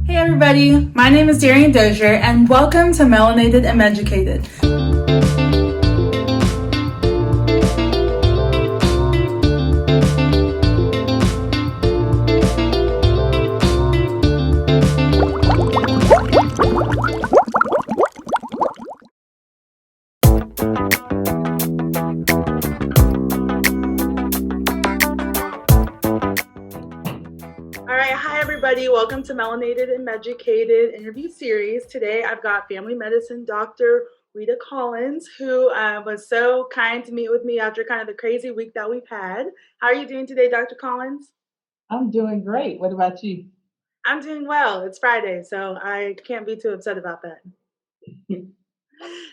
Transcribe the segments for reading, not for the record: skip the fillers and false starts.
Hey everybody, my name is Darian Dozier and welcome to Melanated and Meducated. Hi everybody, welcome to Melanated and Meducated interview series. Today I've got family medicine doctor Ouida Collins, who was so kind to meet with me after kind of the crazy week that we've had. How are you doing today, Dr. Collins? I'm doing great. What about you? I'm doing well. It's Friday, so I can't be too upset about that.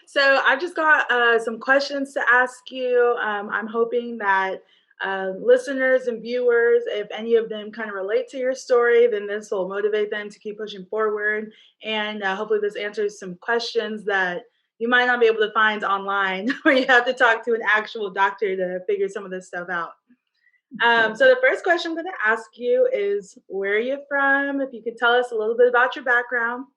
So I've just got some questions to ask you. I'm hoping that listeners and viewers, if any of them kind of relate to your story, then this will motivate them to keep pushing forward. And hopefully this answers some questions that you might not be able to find online where you have to talk to an actual doctor to figure some of this stuff out. So the first question I'm going to ask you is, where are you from? If you could tell us a little bit about your background.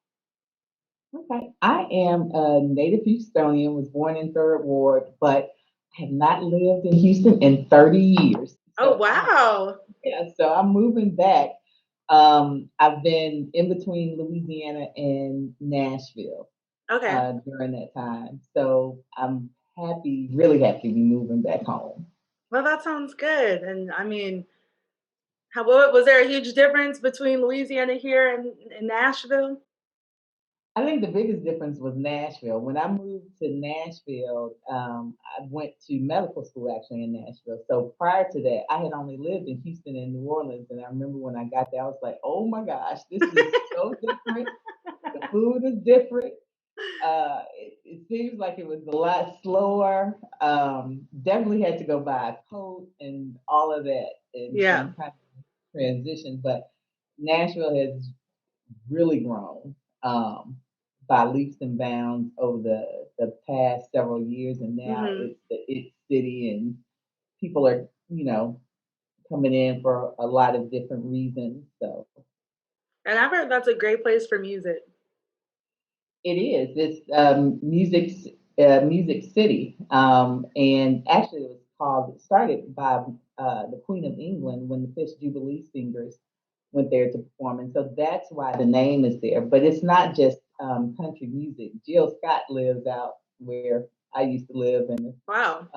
Okay. I am a native Houstonian, was born in Third Ward, but have not lived in Houston in 30 years. Oh, wow. So I'm moving back. I've been in between Louisiana and Nashville Okay. During that time. So I'm happy, really happy to be moving back home. Well, that sounds good. And I mean, how was there a huge difference between Louisiana here and Nashville? I think the biggest difference was Nashville. When I moved to Nashville, I went to medical school actually in Nashville. So prior to that, I had only lived in Houston and New Orleans. And I remember when I got there, I was like, oh my gosh, this is so different. The food is different. It seems like it was a lot slower. Definitely had to go buy a coat and all of that and kind of transition. But Nashville has really grown by leaps and bounds over the past several years, and now it's the it city, and people are coming in for a lot of different reasons. So, And I've heard that's a great place for music. it is. It's Music City, and actually it was called. It started by the Queen of England when the Fish Jubilee Singers went there to perform, and so that's why the name is there. But it's not just country music. Jill Scott lives out where I used to live, and Wow.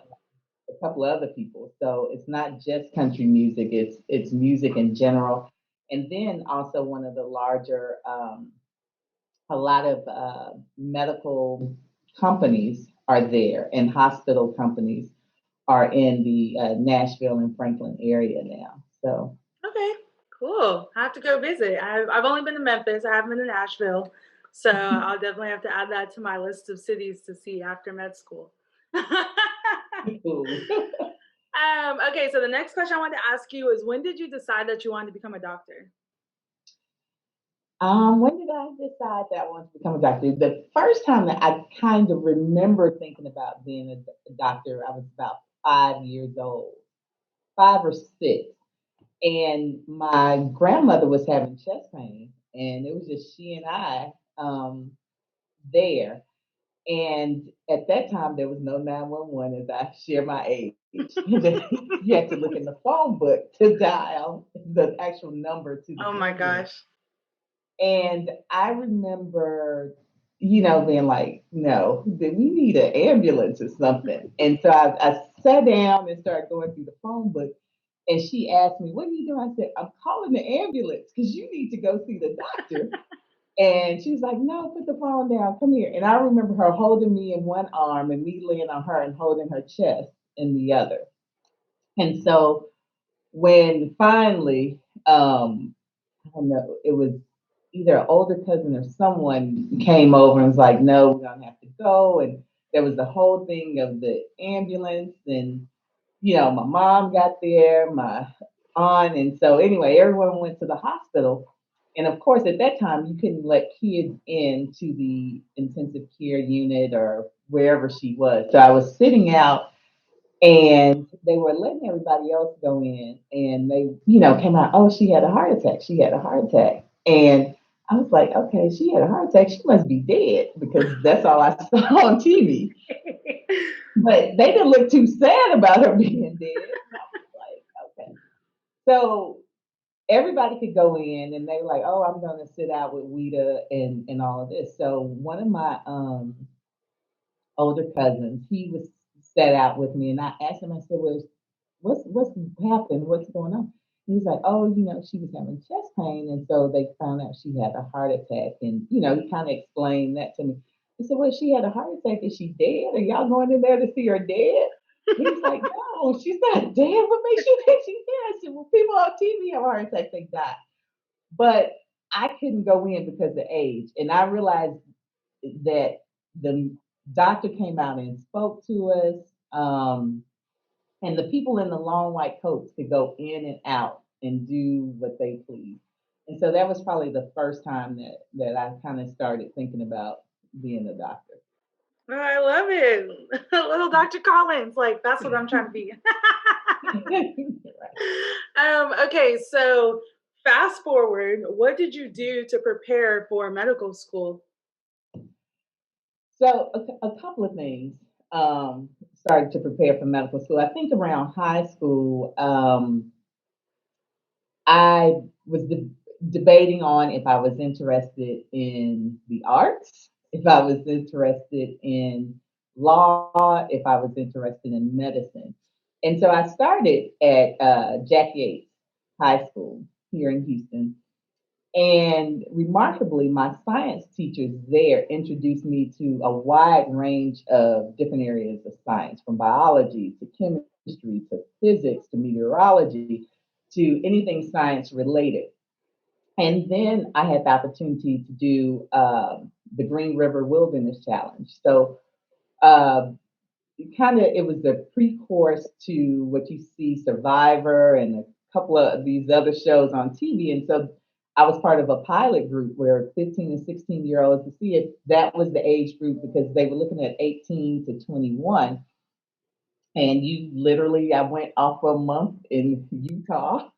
a couple of other people. So it's not just country music. It's music in general, and then also one of the larger a lot of medical companies are there, and hospital companies are in the Nashville and Franklin area now. So, Okay, cool. I have to go visit. I've only been to Memphis. I haven't been to Nashville. So I'll definitely have to add that to my list of cities to see after med school. cool. Okay, so the next question I wanted to ask you is, when did you decide that you wanted to become a doctor? When did I decide that I wanted to become a doctor? The first time that I kind of remember thinking about being a doctor, I was about 5 years old, 5 or 6. And my grandmother was having chest pain, and it was just she and I there. And at that time, there was no 911, as I share my age. You had to look in the phone book to dial the actual number to the Oh my ambulance. gosh. And I remember, being like, no, we need an ambulance or something. And so I sat down and started going through the phone book. And she asked me, what are you doing? I said, I'm calling the ambulance because you need to go see the doctor. And she was like, no, put the phone down. Come here. And I remember her holding me in one arm and me laying on her and holding her chest in the other. And so when finally, I don't know, it was either an older cousin or someone came over and was like, no, we're going to have to go. And there was the whole thing of the ambulance. And, my mom got there, my aunt. And so, anyway, everyone went to the hospital. And of course, at that time, you couldn't let kids into the intensive care unit or wherever she was. So I was sitting out and they were letting everybody else go in, and they, came out, oh, she had a heart attack. She had a heart attack. And I was like, okay, she had a heart attack. She must be dead because that's all I saw on TV. But they didn't look too sad about her being dead. And I was like, okay. So everybody could go in and they were like, oh, I'm going to sit out with Ouida and all of this. So one of my older cousins, he was sat out with me and I asked him, I said, well, what's happened? What's going on? He's like, oh, she was having chest pain, and so they found out she had a heart attack, and he kind of explained that to me. I said, well, she had a heart attack. Is she dead? Are y'all going in there to see her dead? He's like, no, she's not dead. What makes you think she's dead? I said, well, people on TV have a heart attack, they die. But I couldn't go in because of age, and I realized that the doctor came out and spoke to us. And the people in the long white coats could go in and out and do what they please. And so that was probably the first time that I kind of started thinking about being a doctor. Oh, I love it. Little Dr. Collins. Like, that's what I'm trying to be. Right. Okay, so fast forward, what did you do to prepare for medical school? So a couple of things started to prepare for medical school. I think around high school, I was debating on if I was interested in the arts, if I was interested in law, if I was interested in medicine. And so I started at Jack Yates High School here in Houston. And remarkably, my science teachers there introduced me to a wide range of different areas of science, from biology to chemistry to physics to meteorology to anything science related. And then I had the opportunity to do the Green River Wilderness Challenge. So uh, it was the pre-course to what you see Survivor and a couple of these other shows on TV. And so I was part of a pilot group where 15 and 16-year-olds, to see if that was the age group, because they were looking at 18 to 21. And I went off for a month in Utah,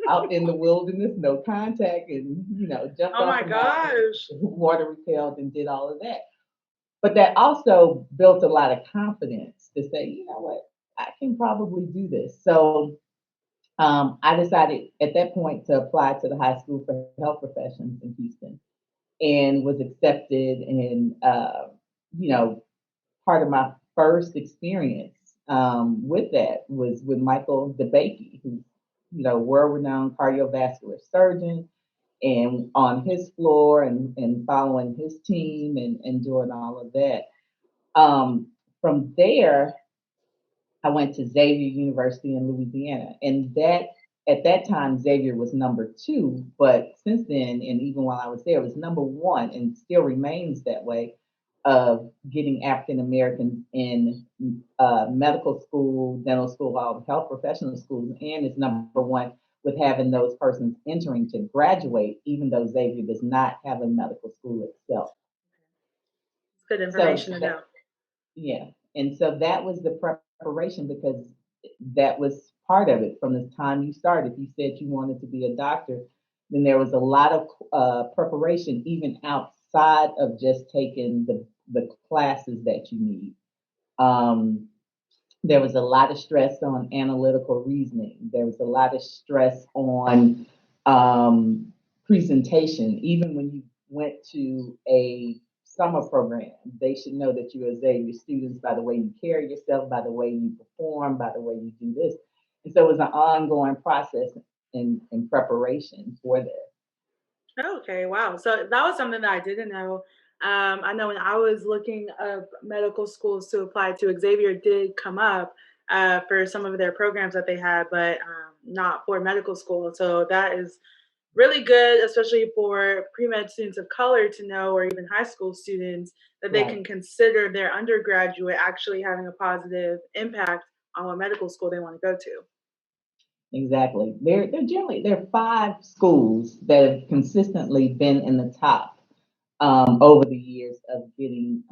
out in the wilderness, no contact, and jumped Oh off my the mountain, gosh. water repelled, and did all of that. But that also built a lot of confidence to say, you know what, I can probably do this. So I decided at that point to apply to the High School for Health Professions in Houston, and was accepted. And you know, part of my first experience with that was with Michael DeBakey, who's world-renowned cardiovascular surgeon, and on his floor and following his team and doing all of that. From there, I went to Xavier University in Louisiana, and that at that time Xavier was number two, but since then, and even while I was there, it was number one, and still remains that way, of getting African Americans in medical school, dental school, all the health professional schools, and is number one with having those persons entering to graduate, even though Xavier does not have a medical school itself. It's good So information to know. yeah. And so that was the preparation, because that was part of it from the time you started. If you said you wanted to be a doctor, then there was a lot of preparation, even outside of just taking the classes that you need. Um, there was a lot of stress on analytical reasoning. There was a lot of stress on um, presentation. Even when you went to a summer program, they should know that you are Xavier students by the way you carry yourself, by the way you perform, by the way you do this. And so it was an ongoing process in preparation for that. Okay, wow. So that was something that I didn't know. I know when I was looking up medical schools to apply to, Xavier did come up for some of their programs that they had, but not for medical school. So that is really good, especially for pre med students of color to know, or even high school students, that they Right. can consider their undergraduate actually having a positive impact on what medical school they want to go to. Exactly. There are five schools that have consistently been in the top over the years of getting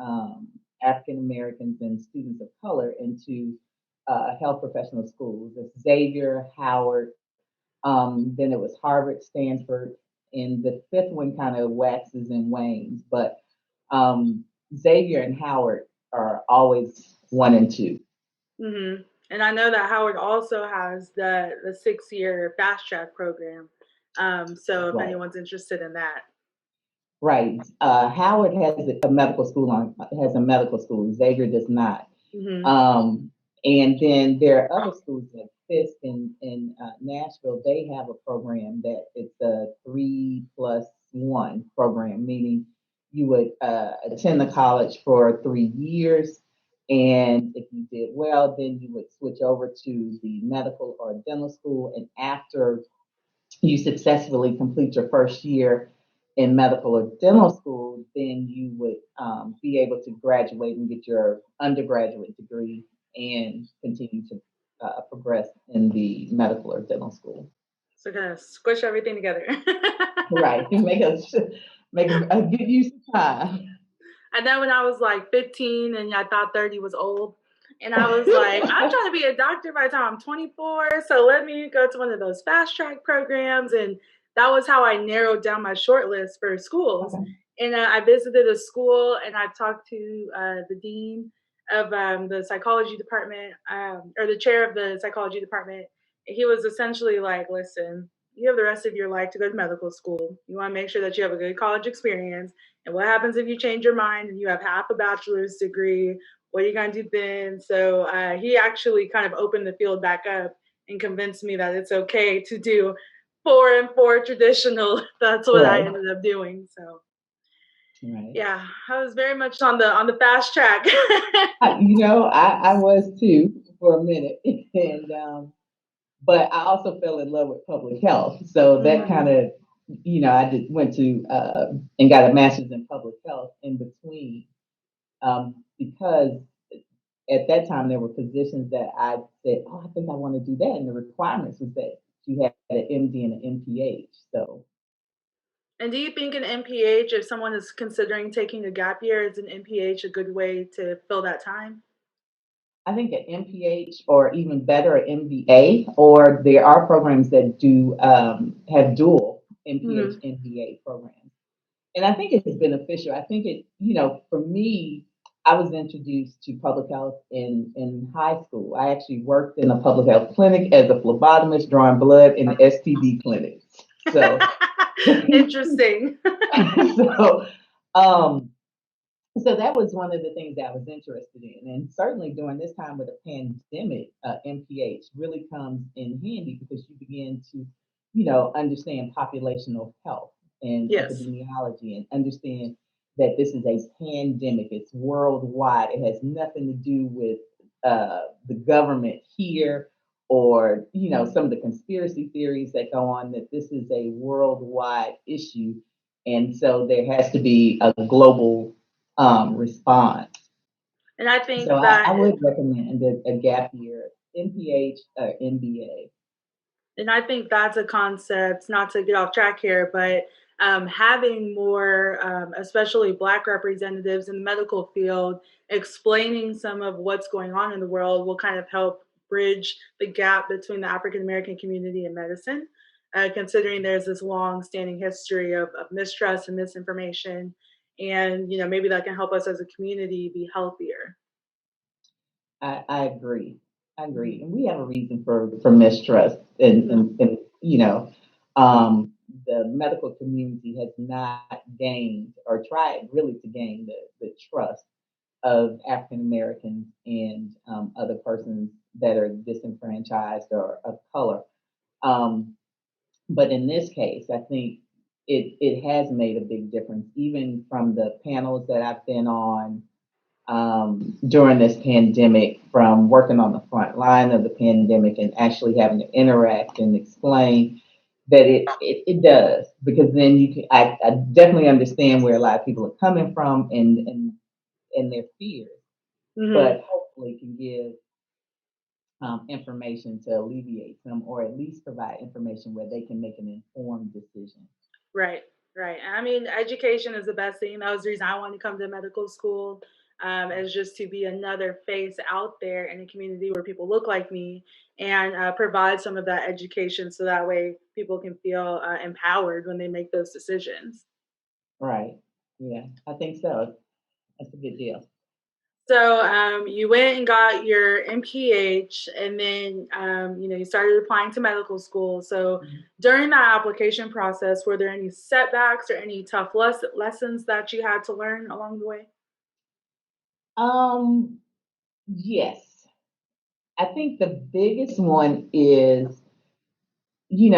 African Americans and students of color into health professional schools. It's Xavier, Howard, then it was Harvard, Stanford, and the fifth one kind of waxes and wanes. But um, Xavier and Howard are always one and two. And I know that Howard also has the 6 year fast track program. So if Right. anyone's interested in that. Right. Howard has a medical school has a medical school. Xavier does not. Hmm. Um, and then there are other schools like Fisk in Nashville. They have a program that it's a 3+1 program, meaning you would attend the college for 3 years. And if you did well, then you would switch over to the medical or dental school. And after you successfully complete your first year in medical or dental school, then you would be able to graduate and get your undergraduate degree and continue to progress in the medical or dental school. So kind of squish everything together. Right, make a good use of time. And then when I was like 15 and I thought 30 was old, and I was like, I'm trying to be a doctor by the time I'm 24. So let me go to one of those fast track programs. And that was how I narrowed down my short list for schools. Okay. And I visited a school and I talked to the dean of the psychology department, or the chair of the psychology department. He was essentially like, listen, you have the rest of your life to go to medical school. You want to make sure that you have a good college experience, and what happens if you change your mind and you have half a bachelor's degree? What are you going to do then? So he actually kind of opened the field back up and convinced me that it's okay to do 4 and 4 traditional. That's what I Right, ended up doing. So right. yeah, I was very much on the fast track. I was too for a minute, and but I also fell in love with public health. So that kind Mhm. of, I went to and got a master's in public health in between, because at that time there were positions that I said, oh, I think I want to do that, and the requirements was that you had an MD and an MPH. So And do you think an MPH, if someone is considering taking a gap year, is an MPH a good way to fill that time? I think an MPH or even better, an MBA, or there are programs that do have dual MPH Hmm. MBA programs. And I think it's beneficial. I think for me, I was introduced to public health in high school. I actually worked in a public health clinic as a phlebotomist drawing blood in the STD clinics. So, Interesting. so, um, so that was one of the things that I was interested in. And certainly during this time with a pandemic, MPH really comes in handy because you begin to, understand populational health and Yes. epidemiology and understand that this is a pandemic. It's worldwide. It has nothing to do with the government here or, some of the conspiracy theories that go on, that this is a worldwide issue. And so there has to be a global response. And I So think I that would recommend a gap year, MPH or MBA. And I think that's a concept, not to get off track here, but having more, especially Black representatives in the medical field, explaining some of what's going on in the world will kind of help bridge the gap between the African American community and medicine, considering there's this long standing history of mistrust and misinformation. And, maybe that can help us as a community be healthier. I agree. I agree. Mhm. And we have a reason for mistrust. And, Mhm. and, and you know, um, the medical community has not gained or tried really to gain the trust of African Americans and other persons that are disenfranchised or of color. Um, but in this case, I think it has made a big difference, even from the panels that I've been on during this pandemic, from working on the front line of the pandemic and actually having to interact and explain that it does, because then I definitely understand where a lot of people are coming from and their fears, Mhm. but hopefully can give information to alleviate some, or at least provide information where they can make an informed decision. Right, right. I mean, education is the best thing. That was the reason I wanted to come to medical school, is just to be another face out there in a community where people look like me and provide some of that education. So that way, people can feel empowered when they make those decisions. Right. Yeah, I think so. That's a good deal. So you went and got your MPH, and then you started applying to medical school. So Mhm. during that application process, were there any setbacks or any tough lessons that you had to learn along the way? Um, yes. I think the biggest one is, you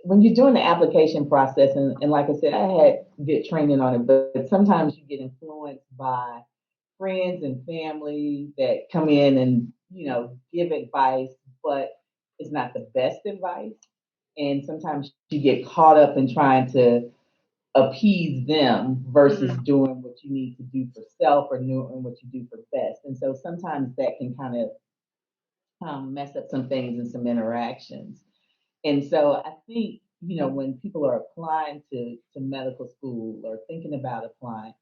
when you're doing the application process, and like I said, I had good training on it, but sometimes you get influenced by friends and family that come in and, give advice, but it's not the best advice. And sometimes you get caught up in trying to appease them versus Hmm. doing what you need to do for self or doing what you do for best. And so sometimes that can kind of mess up some things and some interactions. And so I think, when people are applying to medical school or thinking about applying,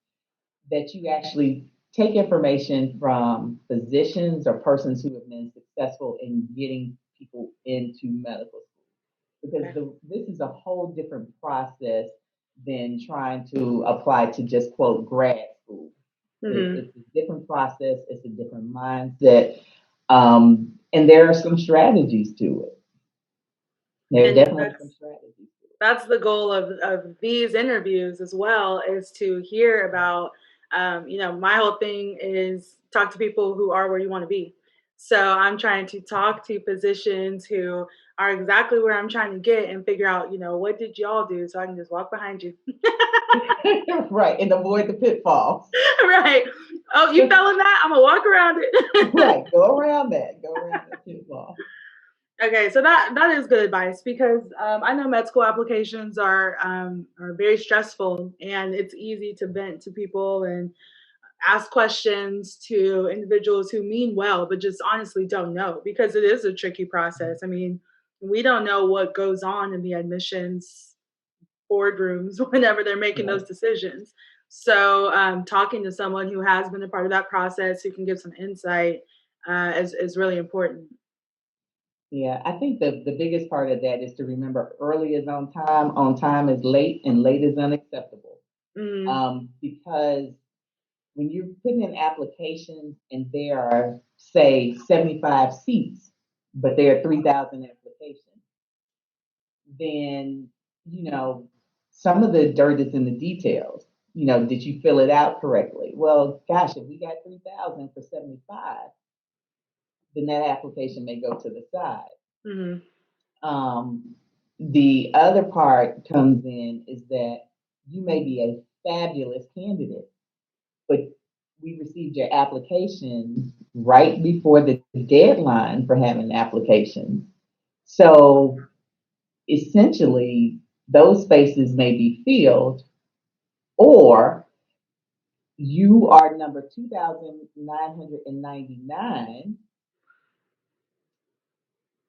that you actually take information from physicians or persons who have been successful in getting people into medical school. Because Okay. this is a whole different process than trying to apply to just quote grad school. Hmm. It's a different process, it's a different mindset. And there are some strategies to it. There are And definitely some that's strategies to it. that's the goal of these interviews as well, is to hear about my whole thing is talk to people who are where you want to be. So I'm trying to talk to physicians who are exactly where I'm trying to get and figure out, what did y'all do so I can just walk behind you. Right, and avoid the pitfalls. Right. Oh, you fell in that? I'm gonna walk around it. Right, go around that pitfall. Okay, so that is good advice, because I know med school applications are very stressful, and it's easy to vent to people and ask questions to individuals who mean well but just honestly don't know, because it is a tricky process. I mean, we don't know what goes on in the admissions boardrooms whenever they're making those Right. decisions. So talking to someone who has been a part of that process, who can give some insight, is really important. Yeah, I think the biggest part of that is to remember early is on time is late, and late is unacceptable. Mm, Because when you're putting in applications and there are, say, 75 seats, but there are 3,000 applications, then, you know, some of the dirt is in the details. Did you fill it out correctly? Well, gosh, if we got 3,000 for 75, then that application may go to the side. mhm. Um, the other part comes in is that you may be a fabulous candidate, but we received your application right before the deadline for having applications. So essentially, those spaces may be filled, or you are number 2,999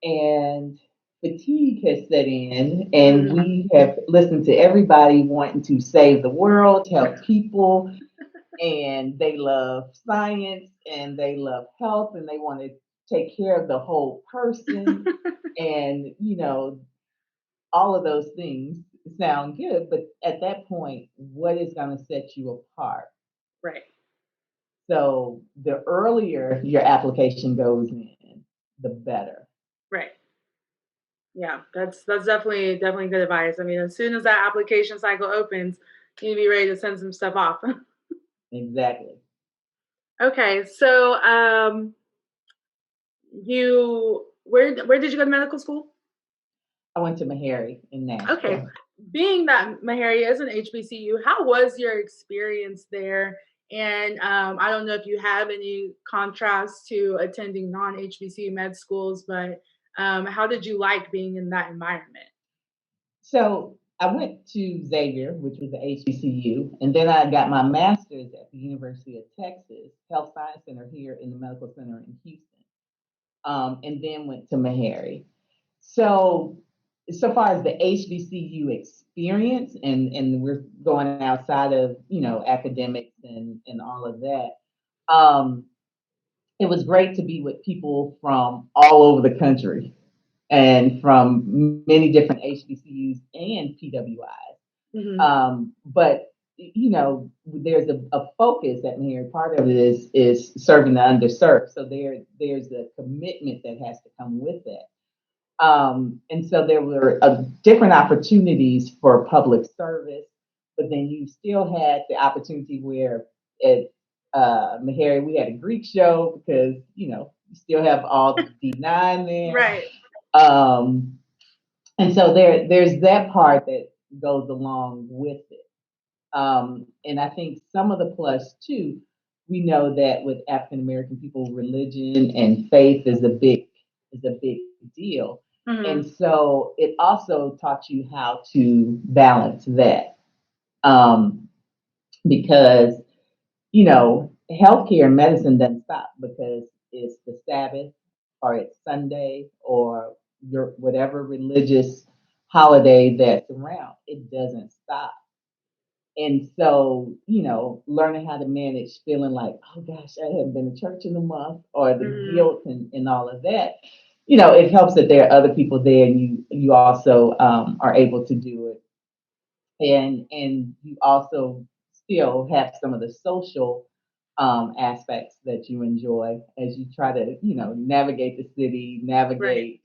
and fatigue has set in, and Mhm. we have listened to everybody wanting to save the world, help people, and they love science and they love health and they want to take care of the whole person. And, all of those things sound good, but at that point, what is going to set you apart? Right, So the earlier your application goes in, the better. right. Yeah, that's definitely good advice. I mean, as soon as that application cycle opens, you need to be ready to send some stuff off. Exactly. Okay, so you where did you go to medical school? I went to Meharry in Okay, Nashville. being that Meharry is an HBCU, how was your experience there? And I don't know if you have any contrast to attending non-HBCU med schools, but how did you like being in that environment? So I went to Xavier, which was the HBCU, and then I got my master's at the University of Texas Health Science Center here in the Medical Center in Houston, and then went to Meharry. So, so far as the HBCU experience, and we're going outside of academics and all of that. Um, it was great to be with people from all over the country. and from many different HBCUs and PWIs. Mhm. But there's a focus at Meharry. Part of it is serving the underserved. So there's a commitment that has to come with that. And so there were different opportunities for public service, but then you still had the opportunity where at Meharry we had a Greek show because you still have all the D9 there. Right. Um, and so there's that part that goes along with it. And I think some of the plus too, we know that with African American people, religion and faith is a big deal. And Mhm. so it also taught you how to balance that. Um, because, healthcare and medicine doesn't stop because it's the Sabbath or it's Sunday or your whatever religious holiday that's around. It doesn't stop. And so, learning how to manage feeling like, oh gosh, I haven't been to church in a month, or the Mhm. guilt and all of that, it helps that there are other people there and you also are able to do it. And you also still have some of the social aspects that you enjoy as you try to, navigate the city, Right. navigate